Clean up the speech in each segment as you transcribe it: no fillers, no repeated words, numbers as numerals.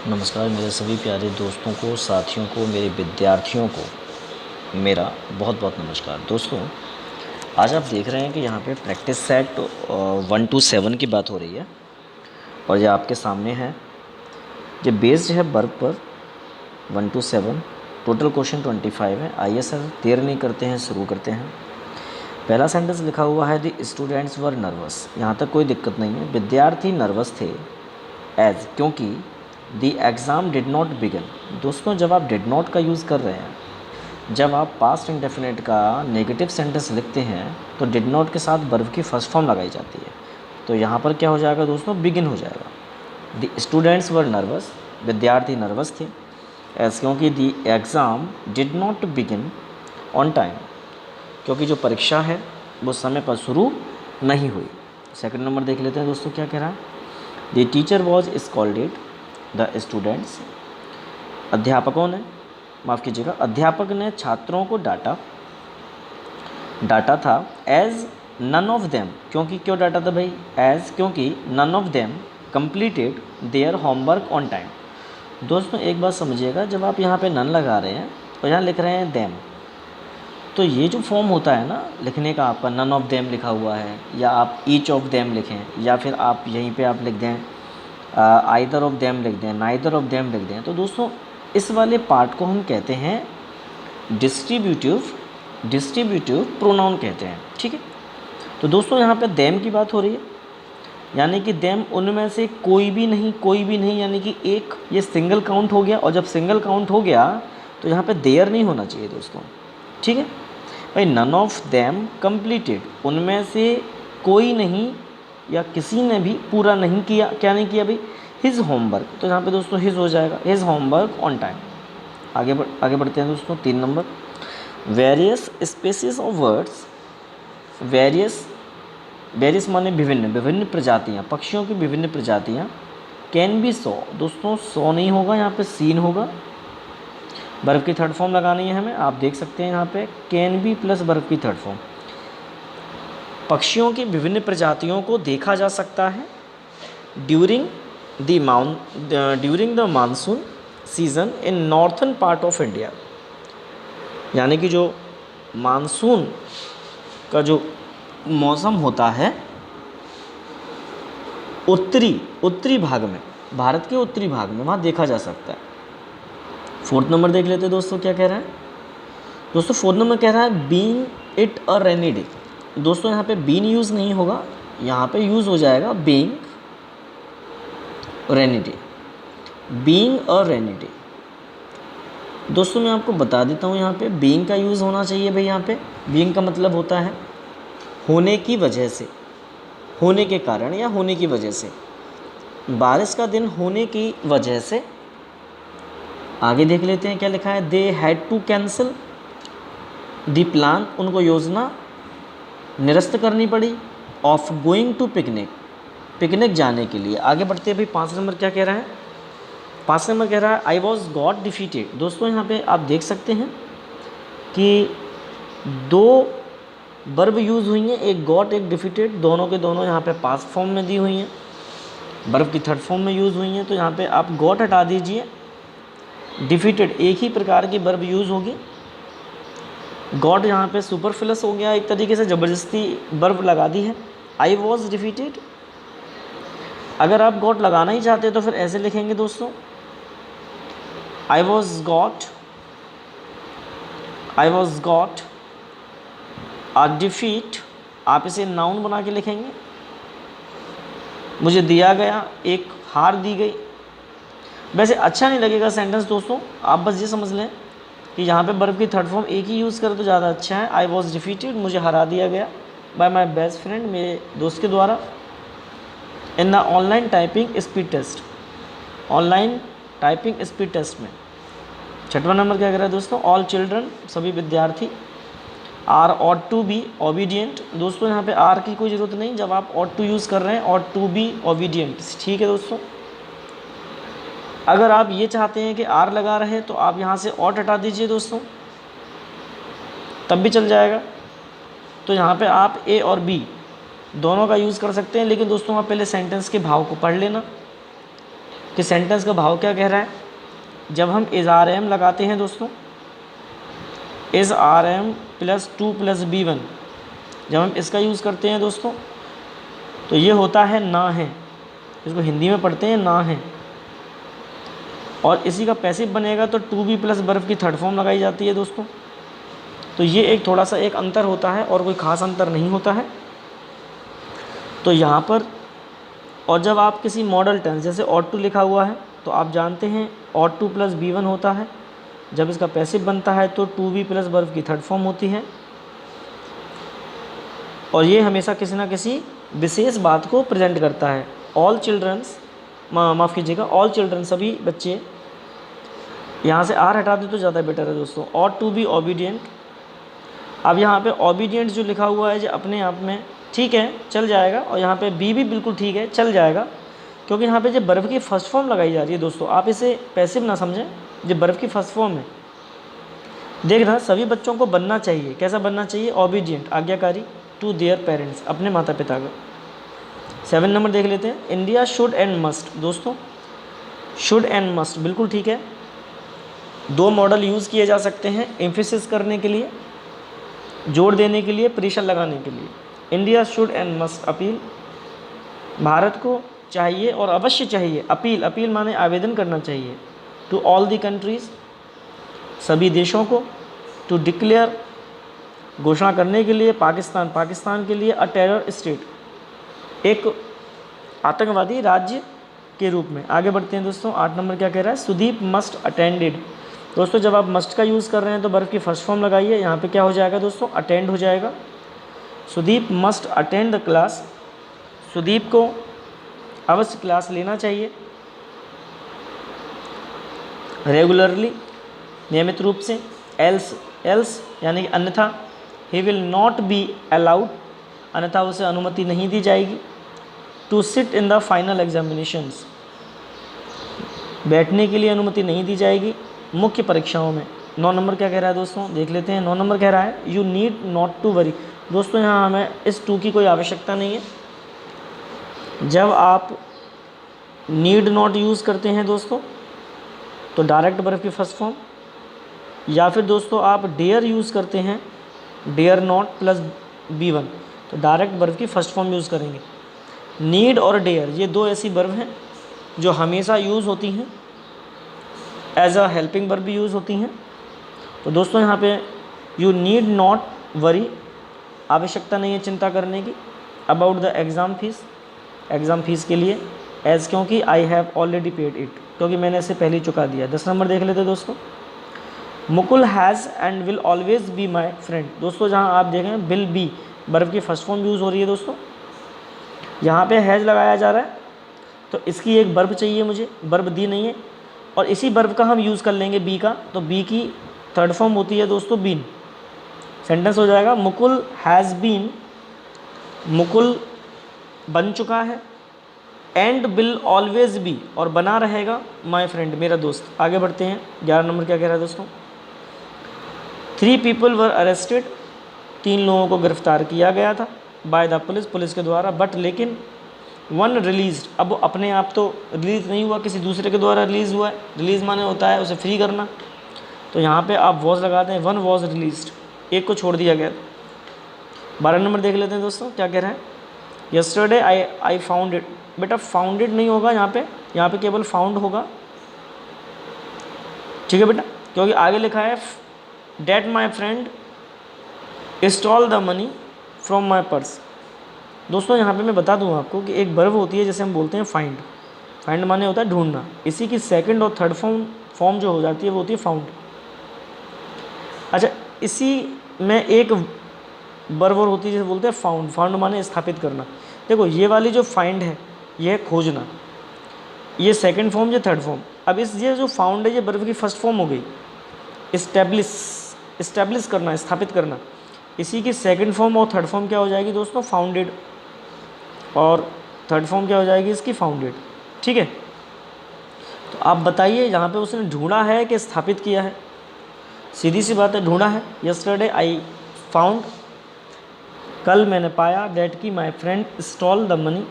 नमस्कार मेरे सभी प्यारे दोस्तों को, साथियों को, मेरे विद्यार्थियों को मेरा बहुत बहुत नमस्कार। दोस्तों, आज आप देख रहे हैं कि यहाँ पे प्रैक्टिस सेट 1 to 7 की बात हो रही है और ये आपके सामने है। ये बेस्ड है वर्ब पर 1 to 7। टोटल क्वेश्चन 25 है। आइए सर देर नहीं करते हैं, शुरू करते हैं। पहला सेंटेंस लिखा हुआ है द स्टूडेंट्स वर नर्वस। यहाँ तक कोई दिक्कत नहीं है। विद्यार्थी नर्वस थे एज क्योंकि the exam did not begin. दोस्तों, जब आप डिड नॉट का यूज़ कर रहे हैं, जब आप पास्ट इंडेफिनिट का नेगेटिव सेंटेंस लिखते हैं तो डिड नॉट के साथ वर्ब की फर्स्ट फॉर्म लगाई जाती है। तो यहाँ पर क्या हो जाएगा दोस्तों, बिगिन हो जाएगा। द स्टूडेंट्स वर नर्वस, विद्यार्थी नर्वस थे एज क्योंकि the exam did not begin on time, क्योंकि जो परीक्षा है वो समय पर शुरू नहीं हुई। सेकंड नंबर देख लेते हैं दोस्तों क्या कह रहा है। The teacher was scolded the students. अध्यापकों ने, माफ़ कीजिएगा, अध्यापक ने छात्रों को डांटा था एज नन ऑफ देम। क्योंकि क्यों डांटा था भाई, एज क्योंकि none of them completed their homework on time. दोस्तों एक बात समझिएगा, जब आप यहाँ पे नन लगा रहे हैं और यहाँ लिख रहे हैं देम, तो ये जो फॉर्म होता है ना लिखने का, आपका नन ऑफ देम लिखा हुआ है या आप ईच ऑफ देम लिखें या फिर आप यहीं पे आप लिख दें आइदर ऑफ देम लिख दें, नाइदर ऑफ देम लिख दें। तो दोस्तों इस वाले पार्ट को हम कहते हैं डिस्ट्रीब्यूटिव प्रोनाउन कहते हैं। ठीक है, तो दोस्तों यहाँ पे देम की बात हो रही है, यानी कि देम उनमें से कोई भी नहीं, यानी कि एक, ये सिंगल काउंट हो गया। और जब सिंगल काउंट हो गया तो यहाँ पे देयर नहीं होना चाहिए दोस्तों। ठीक है भाई, नन ऑफ देम कंप्लीटेड, उनमें से कोई नहीं या किसी ने भी पूरा नहीं किया। क्या नहीं किया भाई, हिज होमवर्क। तो यहाँ पे दोस्तों हिज हो जाएगा, हिज होमवर्क ऑन टाइम। आगे बढ़ते हैं दोस्तों। 3 number, various species of words. Various माने विभिन्न प्रजातियाँ, पक्षियों की विभिन्न प्रजातियाँ। कैन बी सॉ, दोस्तों सॉ नहीं होगा, यहाँ पे सीन होगा। वर्ब की थर्ड फॉर्म लगानी है हमें, आप देख सकते हैं यहाँ पे कैन बी प्लस वर्ब की थर्ड फॉर्म। पक्षियों की विभिन्न प्रजातियों को देखा जा सकता है during the monsoon season in northern part of India. यानी कि जो मानसून का जो मौसम होता है उत्तरी भाग में, भारत के उत्तरी भाग में, वहाँ देखा जा सकता है। 4th नंबर देख लेते हैं दोस्तों क्या कह रहा है। दोस्तों 4th नंबर कह रहा है being it a rainy day. दोस्तों यहाँ पे बीन यूज़ नहीं होगा, यहाँ पे यूज़ हो जाएगा being rainy day, being a rainy day. दोस्तों मैं आपको बता देता हूँ, यहाँ पे बीइंग का यूज़ होना चाहिए भाई। यहाँ पे बीइंग का मतलब होता है होने की वजह से, होने के कारण या होने की वजह से। बारिश का दिन होने की वजह से। आगे देख लेते हैं क्या लिखा है। They had to cancel the plan, उनको योजना निरस्त करनी पड़ी ऑफ गोइंग टू पिकनिक जाने के लिए। आगे बढ़ते हैं भाई। 5 नंबर क्या कह रहा है। 5 नंबर कह रहा है आई वॉज गॉट डिफीटेड। दोस्तों यहाँ पे आप देख सकते हैं कि 2 वर्ब यूज़ हुई हैं, एक गॉट एक डिफीटेड, दोनों के दोनों यहाँ पे पास्ट फॉर्म में दी हुई हैं, वर्ब की थर्ड फॉर्म में यूज़ हुई हैं। तो यहाँ पे आप गॉट हटा दीजिए, डिफीटेड एक ही प्रकार की वर्ब यूज़ होगी। गॉड यहाँ पे सुपरफ्लस हो गया, एक तरीके से ज़बरदस्ती वर्ब लगा दी है। आई वॉज डिफीटेड, अगर आप गॉट लगाना ही चाहते तो फिर ऐसे लिखेंगे दोस्तों, I was got a defeat. आप इसे नाउन बना के लिखेंगे, मुझे दिया गया, एक हार दी गई। वैसे अच्छा नहीं लगेगा सेंटेंस दोस्तों, आप बस ये समझ लें कि यहाँ पे वर्ब की थर्ड फॉर्म एक ही यूज़ करें तो ज़्यादा अच्छा है। आई वॉज डिफीटेड, मुझे हरा दिया गया बाय माई बेस्ट फ्रेंड, मेरे दोस्त के द्वारा। In the online typing speed test, online typing speed test में। 6वां नंबर क्या कह रहा है दोस्तों, ऑल चिल्ड्रन, सभी विद्यार्थी are ought to be obedient. दोस्तों यहाँ पे आर की कोई ज़रूरत नहीं, जब आप ऑट टू यूज़ कर रहे हैं, ऑट टू बी ओबीडियंट। ठीक है दोस्तों, अगर आप ये चाहते हैं कि आर लगा रहे तो आप यहाँ से ऑट हटा दीजिए दोस्तों, तब भी चल जाएगा। तो यहाँ पे आप ए और बी दोनों का यूज़ कर सकते हैं, लेकिन दोस्तों आप पहले सेंटेंस के भाव को पढ़ लेना। कि सेंटेंस का भाव क्या कह रहा है। जब हम इज़ आर एम लगाते हैं दोस्तों, is R M plus 2 plus B1, जब हम इसका यूज़ करते हैं दोस्तों तो ये होता है ना है, इसको हिंदी में पढ़ते हैं ना है। और इसी का पैसिव बनेगा तो टू बी प्लस बर्फ की थर्ड फॉर्म लगाई जाती है दोस्तों। तो ये एक थोड़ा सा एक अंतर होता है और कोई ख़ास अंतर नहीं होता है। तो यहाँ पर और जब आप किसी मॉडल टेंस जैसे ought to लिखा हुआ है तो आप जानते हैं ought to प्लस B1 होता है। जब इसका पैसिव बनता है तो टू बी प्लस बर्फ की थर्ड फॉर्म होती है। और ये हमेशा किसी ना किसी विशेष बात को प्रेजेंट करता है। ऑल चिल्ड्रंस, माफ़ कीजिएगा, ऑल चिल्ड्रन, सभी बच्चे, यहाँ से आर हटा दे तो ज़्यादा बेटर है दोस्तों। ought to be obedient। अब यहाँ पे obedient जो लिखा हुआ है जो अपने आप में ठीक है, चल जाएगा। और यहाँ पे बी भी बिल्कुल ठीक है, चल जाएगा, क्योंकि यहाँ पे जो बर्फ़ की फर्स्ट फॉर्म लगाई जा रही है दोस्तों, आप इसे पैसिव ना समझें, जो बर्फ़ की फर्स्ट फॉर्म है। देखना, सभी बच्चों को बनना चाहिए, कैसा बनना चाहिए, ओबीडियंट, आज्ञाकारी टू देयर पेरेंट्स, अपने माता पिता का। 7 नंबर देख लेते हैं। इंडिया शुड एंड मस्ट दोस्तों, शुड एंड मस्ट बिल्कुल ठीक है। दो मॉडल यूज़ किए जा सकते हैं एम्फेसिस करने के लिए, जोड़ देने के लिए, प्रेशर लगाने के लिए। India should and must appeal, Bharat को चाहिए और अवश्य चाहिए, अपील, अपील माने आवेदन करना चाहिए, टू ऑल दी कंट्रीज़, सभी देशों को, टू डिक्लेयर, घोषणा करने के लिए, पाकिस्तान, पाकिस्तान के लिए, अ टेरर स्टेट, एक आतंकवादी राज्य के रूप में। आगे बढ़ते हैं दोस्तों। 8 नंबर क्या कह रहा है, सुदीप मस्ट अटेंडेड। दोस्तों जब आप मस्ट का यूज़ कर रहे हैं तो बर्फ़ की फर्स्ट फॉर्म लगाइए, यहाँ पे क्या हो जाएगा दोस्तों, अटेंड हो जाएगा। Sudeep must attend the class, Sudeep को अवश्य क्लास लेना चाहिए, रेगुलरली, नियमित रूप से। एल्स, एल्स यानी कि अन्यथा, he will not be allowed, अन्यथा उसे अनुमति नहीं दी जाएगी। To sit in the final examinations, बैठने के लिए अनुमति नहीं दी जाएगी मुख्य परीक्षाओं में। 9 नंबर क्या कह रहा है दोस्तों, देख लेते हैं। 9 नंबर कह रहा है, you need not to worry. दोस्तों यहाँ हमें इस टू की कोई आवश्यकता नहीं है। जब आप नीड नॉट यूज़ करते हैं दोस्तों तो डायरेक्ट बर्फ की फर्स्ट फॉर्म, या फिर दोस्तों आप डेयर यूज़ करते हैं, डेयर नॉट प्लस B1, तो डायरेक्ट बर्फ की फर्स्ट फॉर्म यूज़ करेंगे। नीड और डेयर ये दो ऐसी वर्ब हैं जो हमेशा यूज़ होती हैं, एज अ हेल्पिंग वर्ब भी यूज़ होती हैं। तो दोस्तों यहाँ पे यू नीड नॉट वरी, आवश्यकता नहीं है चिंता करने की, about the exam fees, exam fees के लिए, एज क्योंकि I have already paid it, क्योंकि मैंने इसे पहले ही चुका दिया। 10 नंबर देख लेते दोस्तों। Mukul has and will always be my friend. दोस्तों जहाँ आप देखें विल बी वर्ब की फर्स्ट फॉर्म यूज़ हो रही है दोस्तों, यहाँ पे हैज़ लगाया जा रहा है तो इसकी एक वर्ब चाहिए मुझे, वर्ब दी नहीं है, और इसी वर्ब का हम यूज़ कर लेंगे बी का, तो बी की थर्ड फॉर्म होती है दोस्तों बीन। सेंटेंस हो जाएगा मुकुल हैज़ बीन, मुकुल बन चुका है, एंड विल ऑलवेज बी और बना रहेगा, माई फ्रेंड मेरा दोस्त। आगे बढ़ते हैं। 11 नंबर क्या कह रहा है दोस्तों, 3 पीपल वर अरेस्टेड, 3 लोगों को गिरफ्तार किया गया था, बाय द पुलिस, पुलिस के द्वारा, बट लेकिन 1 रिलीज, अब वो अपने आप तो रिलीज़ नहीं हुआ, किसी दूसरे के द्वारा रिलीज़ हुआ है। रिलीज़ माने होता है उसे फ्री करना, तो यहाँ पे आप वॉज लगाते हैं, 1 वॉज रिलीज्ड, एक को छोड़ दिया गया। 12 नंबर देख लेते हैं दोस्तों क्या कह रहा है, यस्टरडे आई फाउंड इट। बेटा फाउंडेड नहीं होगा यहाँ पे केवल फाउंड होगा, ठीक है बेटा, क्योंकि आगे लिखा है that my friend stole the money from my purse. दोस्तों यहाँ पे मैं बता दूँ आपको कि एक वर्ब होती है जैसे हम बोलते हैं फाइंड, फाइंड माने होता है ढूंढना, इसी की सेकंड और थर्ड फॉर्म जो हो जाती है वो होती है फाउंड। अच्छा, इसी में एक वर्ब और होती है जैसे बोलते हैं फाउंड, फाउंड माने स्थापित करना। देखो ये वाली जो फाइंड है ये है खोजना, ये सेकंड फॉर्म, ये थर्ड फॉर्म। अब ये जो फाउंड है ये वर्ब की फर्स्ट फॉर्म हो गई। इस्टेब्लिश करना, स्थापित करना, इसी की सेकंड फॉर्म और थर्ड फॉर्म क्या हो जाएगी दोस्तों, फाउंडेड, और थर्ड फॉर्म क्या हो जाएगी इसकी, फाउंडेड। ठीक है, तो आप बताइए यहाँ पे उसने ढूंढा है कि स्थापित किया है। सीधी सी बात है, ढूंढा है। यस्टरडे आई फाउंड, कल मैंने पाया, दैट की my friend stole the money,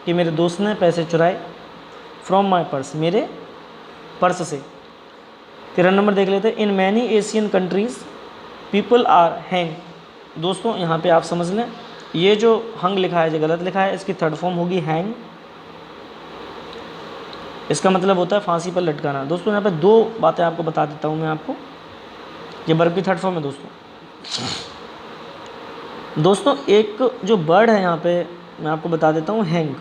कि मेरे दोस्त ने पैसे चुराए, फ्रॉम माई पर्स, मेरे पर्स से। 13 नंबर देख लेते हैं। In many Asian countries people are hang. दोस्तों यहाँ पे आप समझ लें, ये जो हंग लिखा है जो गलत लिखा है, इसकी थर्ड फॉर्म होगी हैंग। इसका मतलब होता है फांसी पर लटकाना। दोस्तों यहाँ पे दो बातें आपको बता देता हूँ मैं आपको, ये वर्ब की थर्ड फॉर्म है दोस्तों एक जो बर्ड है यहाँ पे मैं आपको बता देता हूँ हैंग,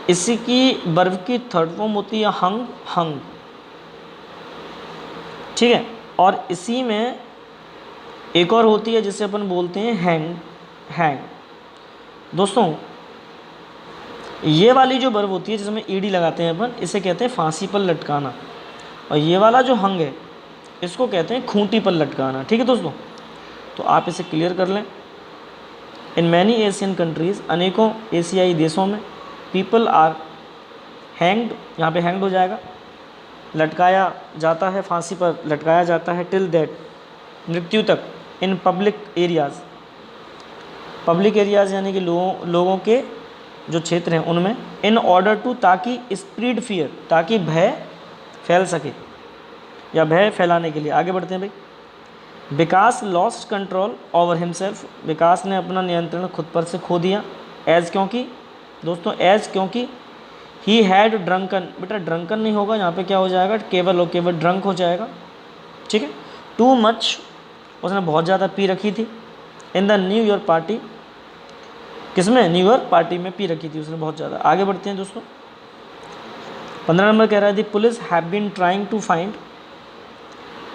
इसी की वर्ब की थर्ड फॉर्म होती है हंग, हंग, ठीक है। और इसी में एक और होती है जिसे अपन बोलते हैं हैंग, हैंग। दोस्तों ये वाली जो वर्ब होती है जिसमें ईडी लगाते हैं अपन, इसे कहते हैं फांसी पर लटकाना, और ये वाला जो हंग है इसको कहते हैं खूंटी पर लटकाना, ठीक है दोस्तों। तो आप इसे क्लियर कर लें। इन मैनी एशियन कंट्रीज़, अनेकों एशियाई देशों में, पीपल आर हैंग्ड, यहाँ पे हैंग्ड हो जाएगा, लटकाया जाता है, फांसी पर लटकाया जाता है, टिल दैट, मृत्यु तक, in public areas, public areas यानी कि लोगों के जो क्षेत्र हैं उनमें, इन ऑर्डर टू, ताकि, स्प्रीड फियर, ताकि भय फैल सके या भय फैलाने के लिए। आगे बढ़ते हैं भाई। विकास लॉस्ट कंट्रोल ओवर हिमसेल्फ, विकास ने अपना नियंत्रण खुद पर से खो दिया। एज, क्योंकि दोस्तों एज, क्योंकि ही हैड ड्रंकन, बेटा ड्रंकन नहीं होगा यहाँ पे, क्या हो जाएगा, केवल और केवल ड्रंक हो जाएगा, ठीक है। टू मच, उसने बहुत ज़्यादा पी रखी थी। In the new year party, किसमें, न्यू ईयर पार्टी में पी रखी थी उसने बहुत ज़्यादा। आगे बढ़ते हैं दोस्तों। 15 नंबर कह रहा है the police have been trying to find,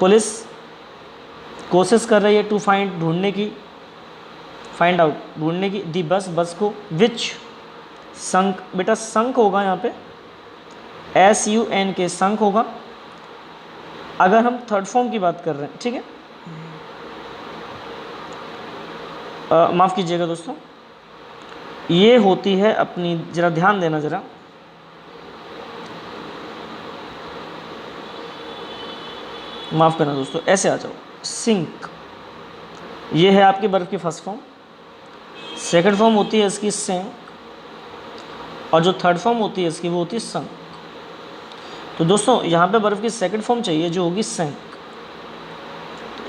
police कोशिश कर रही है, टू फाइंड, ढूंढने की, फाइंड आउट, ढूंढने की, दी बस, बस को, विच संक, बेटा संक होगा यहाँ पे, SUNK, संक होगा अगर हम थर्ड फॉर्म की बात कर रहे हैं, ठीक है। माफ़ कीजिएगा दोस्तों, ये होती है अपनी, ज़रा ध्यान देना ज़रा, माफ़ करना दोस्तों, ऐसे आ जाओ, सिंक, ये है आपकी वर्ब की फर्स्ट फॉर्म। सेकंड फॉर्म होती है इसकी सेंक, और जो थर्ड फॉर्म होती है इसकी वो होती है संक। तो दोस्तों यहाँ पे वर्ब की सेकंड फॉर्म चाहिए जो होगी सेंक।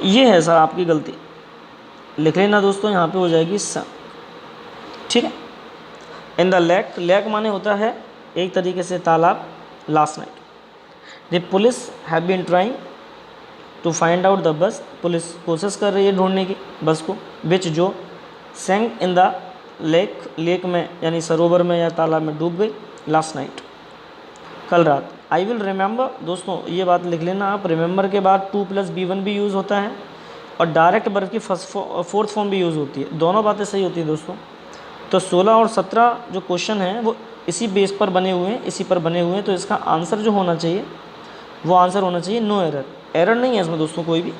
ये है सर आपकी गलती, लिख लेना दोस्तों, यहाँ पे हो जाएगी संक, ठीक है। इन द लेक, लेक माने होता है एक तरीके से तालाब, last night. The police have been trying to find out the bus, police कोशिश कर रही है ढूंढने की बस को, विच जो, सैंक इन द लेक, लेक में यानी सरोवर में या तालाब में डूब गई, लास्ट नाइट, कल रात। आई विल रिमेंबर, दोस्तों ये बात लिख लेना आप, रिमेंबर के बाद 2 + B1 भी यूज़ होता है, और डायरेक्ट वर्ब की फोर्थ फॉर्म भी यूज़ होती है, दोनों बातें सही होती है दोस्तों। तो 16 और 17 जो क्वेश्चन हैं वो इसी बेस पर बने हुए हैं, इसी पर बने हुए हैं, तो इसका आंसर जो होना चाहिए वो आंसर होना चाहिए नो एरर, एरर नहीं है इसमें दोस्तों कोई भी,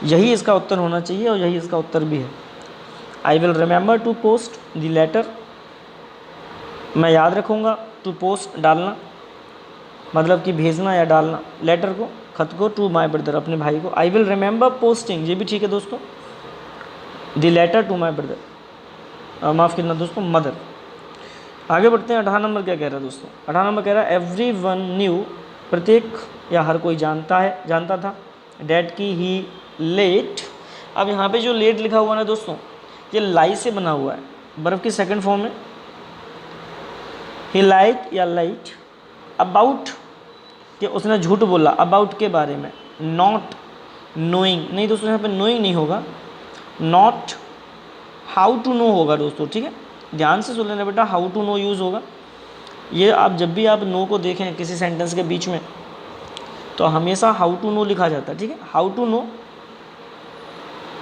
यही इसका उत्तर होना चाहिए और यही इसका उत्तर भी है। I will remember to post the letter, मैं याद रखूँगा, टू पोस्ट डालना, मतलब कि भेजना या डालना, लेटर को, खत को, टू माई ब्रदर, अपने भाई को। आई विल रिमेंबर पोस्टिंग, ये भी ठीक है दोस्तों, the letter to my brother, माफ़ करना दोस्तों, मदर। आगे बढ़ते हैं। 18 नंबर क्या कह रहा है दोस्तों, 18 नंबर कह रहा है एवरी वन न्यू, प्रत्येक या हर कोई जानता है, जानता था, डैट की ही लेट। अब यहाँ पे जो लेट लिखा हुआ है दोस्तों, ये लाई से बना हुआ है, वर्ब की सेकंड फॉर्म में, ही लाइट या लाइट, अबाउट कि उसने झूठ बोला, अबाउट के बारे में, नॉट नोइंग, नहीं दोस्तों यहाँ पे नोइंग नहीं होगा, नॉट हाउ टू नो होगा दोस्तों, ठीक है, ध्यान से सुन लेना बेटा, हाउ टू नो यूज़ होगा। ये आप जब भी आप नो को देखें किसी सेंटेंस के बीच में तो हमेशा हाउ टू नो लिखा जाता है, ठीक है, how to know,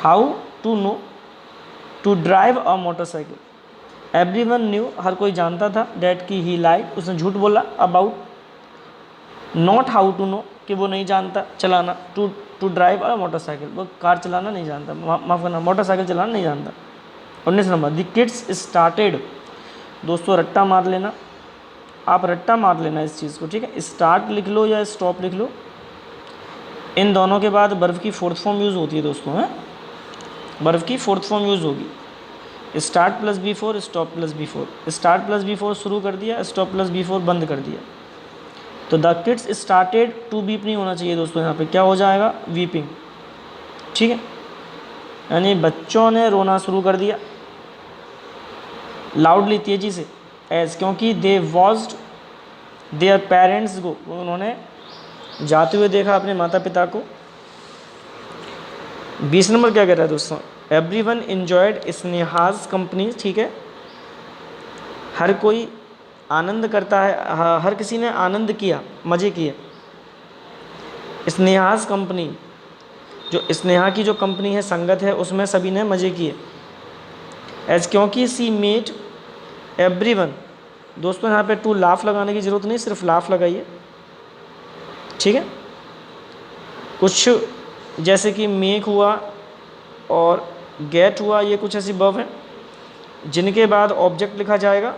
how to know to drive a motorcycle, everyone knew, हर कोई जानता था, डैट की ही लाइट, उसने झूठ बोला, about, not how to know कि वो नहीं जानता चलाना, टू ड्राइव अ मोटरसाइकिल, वो कार चलाना नहीं जानता, माफ़ करना, मोटरसाइकिल चलाना नहीं जानता। 19 नंबर द किड्स स्टार्टेड, दोस्तों रट्टा मार लेना, आप रट्टा मार लेना इस चीज़ को, ठीक है, स्टार्ट लिख लो या स्टॉप लिख लो, इन दोनों के बाद वर्ब की फोर्थ फॉर्म यूज़ होती है दोस्तों, है वर्ब की फोर्थ फॉर्म यूज़ होगी, start plus B4, stop plus B4, start plus B4 शुरू कर दिया, स्टॉप प्लस B4 बंद कर दिया। तो the kids started to weep नहीं होना चाहिए दोस्तों, यहाँ पे क्या हो जाएगा, वीपिंग। ठीक है, यानी बच्चों ने रोना शुरू कर दिया लाउडली, तेजी से, एज क्योंकि दे वॉज्ड देयर पेरेंट्स गो, उन्होंने जाते हुए देखा अपने माता पिता को। 20 नंबर क्या कह रहा है दोस्तों, every one enjoyed Sneha's company. ठीक है, हर कोई आनंद करता है, हर किसी ने आनंद किया, मज़े किए। स्नेहाज कंपनी, जो स्नेहा की जो कंपनी है, संगत है, उसमें सभी ने मज़े किए। एज क्योंकि सी मेड एवरी वन, दोस्तों यहाँ पे टू लाफ लगाने की ज़रूरत नहीं, सिर्फ लाफ लगाइए। ठीक है, कुछ जैसे कि मेक हुआ और गेट हुआ, ये कुछ ऐसी वर्ब हैं जिनके बाद ऑब्जेक्ट लिखा जाएगा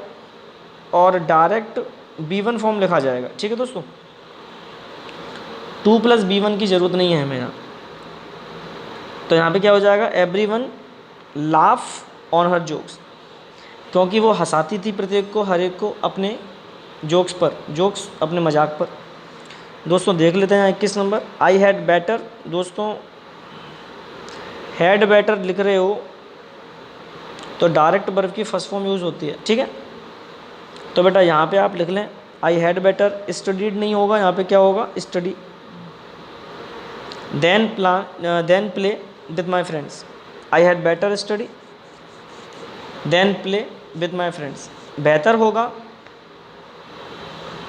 और डायरेक्ट B1 फॉर्म लिखा जाएगा। ठीक है दोस्तों, 2 + B1 की ज़रूरत नहीं है हमें यहाँ। तो यहाँ पे क्या हो जाएगा, every one laugh on her jokes, क्योंकि वो हंसाती थी प्रत्येक को, हर एक को अपने जोक्स पर, जोक्स अपने मजाक पर। दोस्तों देख लेते हैं 21 नंबर, आई हैड बेटर। दोस्तों हैड बेटर लिख रहे हो तो डायरेक्ट वर्ब की फर्स्ट फॉर्म यूज़ होती है। ठीक है, तो बेटा यहाँ पे आप लिख लें आई हैड बेटर, स्टडीड नहीं होगा, यहाँ पे क्या होगा, study. Then play with my friends, I had better study then play with my friends. बेहतर होगा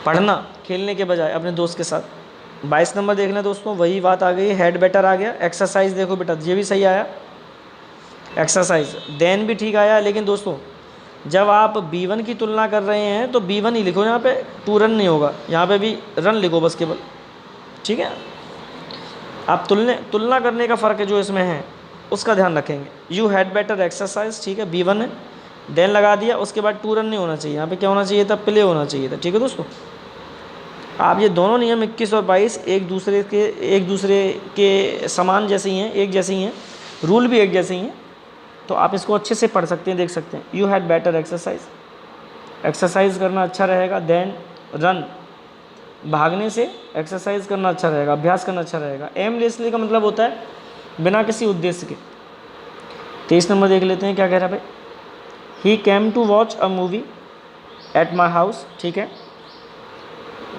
पढ़ना खेलने के बजाय अपने दोस्त के साथ। 22 नंबर देख लें दोस्तों, वही बात आ गई, हैड बेटर आ गया। एक्सरसाइज देखो बेटा, ये भी सही आया, एक्सरसाइज। देन भी ठीक आया, लेकिन दोस्तों जब आप B1 की तुलना कर रहे हैं तो B1 ही लिखो, यहाँ पे 2 रन नहीं होगा, यहाँ पे भी रन लिखो बस केवल। ठीक है, आप तुलना करने का फ़र्क है जो इसमें है उसका ध्यान रखेंगे। यू हैड बेटर एक्सरसाइज, ठीक है, B1 है, देन लगा दिया, उसके बाद 2 रन नहीं होना चाहिए, यहाँ पे क्या होना चाहिए था, प्ले होना चाहिए था। ठीक है दोस्तों, आप ये दोनों नियम 21 और 22 एक दूसरे के समान जैसे ही हैं, एक जैसे ही हैं, रूल भी एक जैसे ही हैं, तो आप इसको अच्छे से पढ़ सकते हैं, देख सकते हैं। You had better exercise, exercise करना अच्छा रहेगा। देन रन, भागने से एक्सरसाइज करना अच्छा रहेगा, अभ्यास करना अच्छा रहेगा। एमलेसली का मतलब होता है बिना किसी उद्देश्य के। 23 नंबर देख लेते हैं क्या कह रहा है भाई, he came to watch a movie at my house. ठीक है,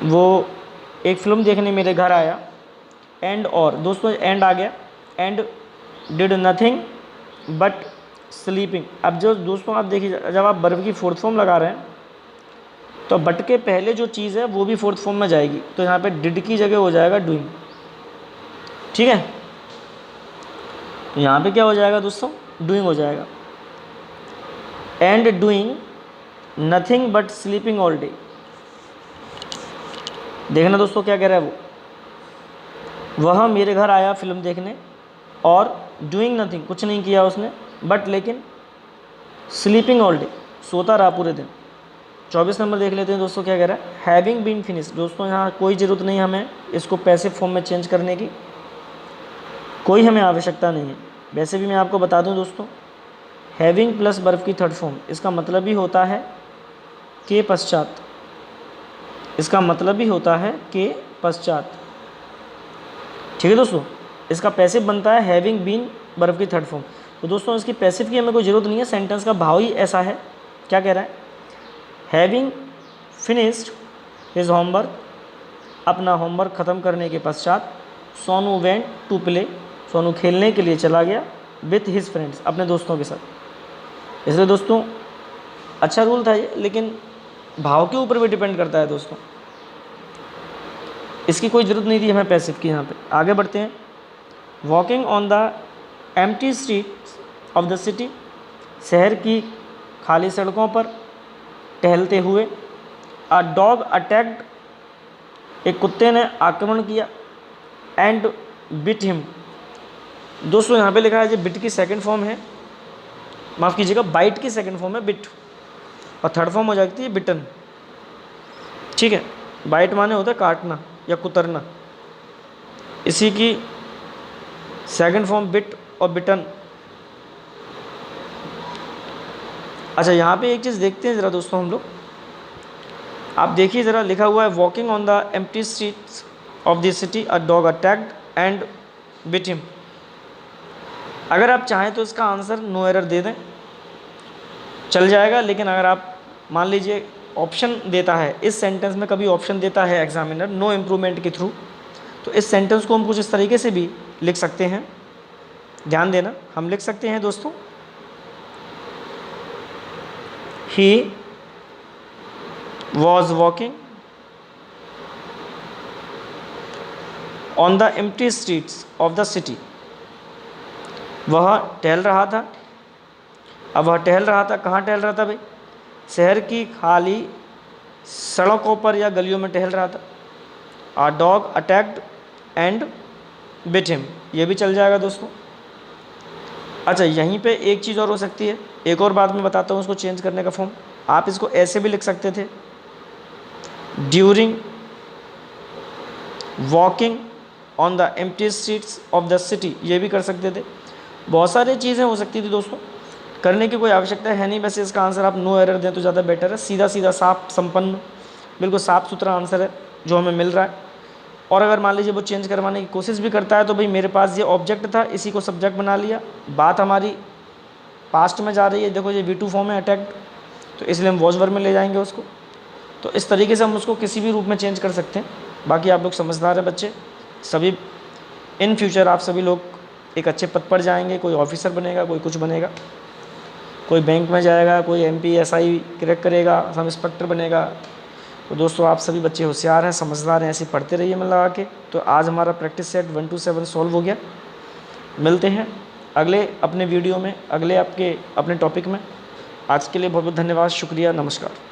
वो एक फ़िल्म देखने मेरे घर आया। एंड और, दोस्तों एंड आ गया, and did nothing but sleeping. अब जो दोस्तों आप देखिए, जब आप वर्ब की फोर्थ फॉर्म लगा रहे हैं तो बट के पहले जो चीज़ है वो भी फोर्थ फॉर्म में जाएगी, तो यहाँ पे डिड की जगह हो जाएगा डूइंग। ठीक है, तो यहाँ पे क्या हो जाएगा दोस्तों, डूइंग हो जाएगा। And doing nothing but sleeping all day. देखना दोस्तों क्या कह रहा है वह मेरे घर आया फिल्म देखने, और डूइंग नथिंग, कुछ नहीं किया उसने, बट लेकिन स्लीपिंग ऑल डे, सोता रहा पूरे दिन। 24 नंबर देख लेते हैं दोस्तों क्या कह रहा है, हैविंग बीन फिनिश। दोस्तों यहाँ कोई ज़रूरत नहीं हमें इसको पैसिव फॉर्म में चेंज करने की, कोई हमें आवश्यकता नहीं है। वैसे भी मैं आपको बता दूं दोस्तों, हैविंग प्लस वर्ब की थर्ड फॉर्म, इसका मतलब ही होता है के पश्चात, इसका मतलब ही होता है के पश्चात। ठीक है दोस्तों, इसका पैसिव बनता है हैविंग बीन वर्ब की थर्ड फॉर्म। तो दोस्तों इसकी पैसिव की हमें कोई ज़रूरत नहीं है, सेंटेंस का भाव ही ऐसा है। क्या कह रहा है, हैविंग फिनिश्ड हिज होमवर्क, अपना होमवर्क ख़त्म करने के पश्चात, Sonu went to play, Sonu खेलने के लिए चला गया, विथ हिज फ्रेंड्स, अपने दोस्तों के साथ। इसलिए दोस्तों अच्छा रूल था ये, लेकिन भाव के ऊपर भी डिपेंड करता है दोस्तों, इसकी कोई ज़रूरत नहीं थी हमें पैसिव की। यहाँ पे आगे बढ़ते हैं। Walking on the empty streets of the city, शहर की खाली सड़कों पर टहलते हुए। अ डॉग अटैक्ड, एक कुत्ते ने आक्रमण किया। एंड बिट हिम, दोस्तों यहाँ पे लिखा है जो बिट की सेकंड फॉर्म है, माफ़ कीजिएगा बाइट की सेकंड फॉर्म है बिट, और थर्ड फॉर्म हो जाती है बिटन। ठीक है, बाइट माने होता है काटना या कुतरना, इसी की सेकंड फॉर्म बिट और बिटन। अच्छा, यहाँ पे एक चीज़ देखते हैं ज़रा दोस्तों हम लोग। आप देखिए ज़रा, लिखा हुआ है walking on the empty streets of the city a dog attacked and bit him. अगर आप चाहें तो इसका आंसर नो एरर दे दें, चल जाएगा। लेकिन अगर आप मान लीजिए ऑप्शन देता है, इस सेंटेंस में कभी ऑप्शन देता है एग्जामिनर नो इम्प्रूवमेंट के थ्रू, तो इस सेंटेंस को हम कुछ इस तरीके से भी लिख सकते हैं। ध्यान देना, हम लिख सकते हैं दोस्तों, he was walking on the empty streets of the city. वह टहल रहा था। अब वह टहल रहा था, कहाँ टहल रहा था भाई? शहर की खाली सड़कों पर या गलियों में टहल रहा था। A dog attacked and bit him, ये भी चल जाएगा दोस्तों। अच्छा, यहीं पे एक चीज़ और हो सकती है, एक और बात मैं बताता हूँ उसको चेंज करने का फॉर्म। आप इसको ऐसे भी लिख सकते थे, during walking on the empty streets of the city, ये भी कर सकते थे। बहुत सारी चीज़ें हो सकती थी दोस्तों, करने की कोई आवश्यकता है नहीं। वैसे इसका आंसर आप नो एरर दें तो ज़्यादा बेटर है। सीधा सीधा साफ संपन्न, बिल्कुल साफ़ सुथरा आंसर है जो हमें मिल रहा है। और अगर मान लीजिए वो चेंज करवाने की कोशिश भी करता है तो भाई मेरे पास ये ऑब्जेक्ट था, इसी को सब्जेक्ट बना लिया, बात हमारी पास्ट में जा रही है। देखो ये V2 फॉर्म है अटैक्ड, तो इसलिए हम वॉज वर्ब में ले जाएंगे उसको। तो इस तरीके से हम उसको किसी भी रूप में चेंज कर सकते हैं। बाकी आप लोग समझदार हैं बच्चे सभी, इन फ्यूचर आप सभी लोग एक अच्छे पद पर जाएंगे। कोई ऑफिसर बनेगा, कोई कुछ बनेगा, कोई बैंक में जाएगा, कोई MP SI क्रैक करेगा, सब इंस्पेक्टर बनेगा। तो दोस्तों आप सभी बच्चे होशियार हैं, समझदार हैं, ऐसे पढ़ते रहिए मन लगा के। तो आज हमारा प्रैक्टिस सेट 1 to 7 सॉल्व हो गया। मिलते हैं अगले अपने वीडियो में, अगले अपने टॉपिक में। आज के लिए बहुत बहुत धन्यवाद, शुक्रिया, नमस्कार।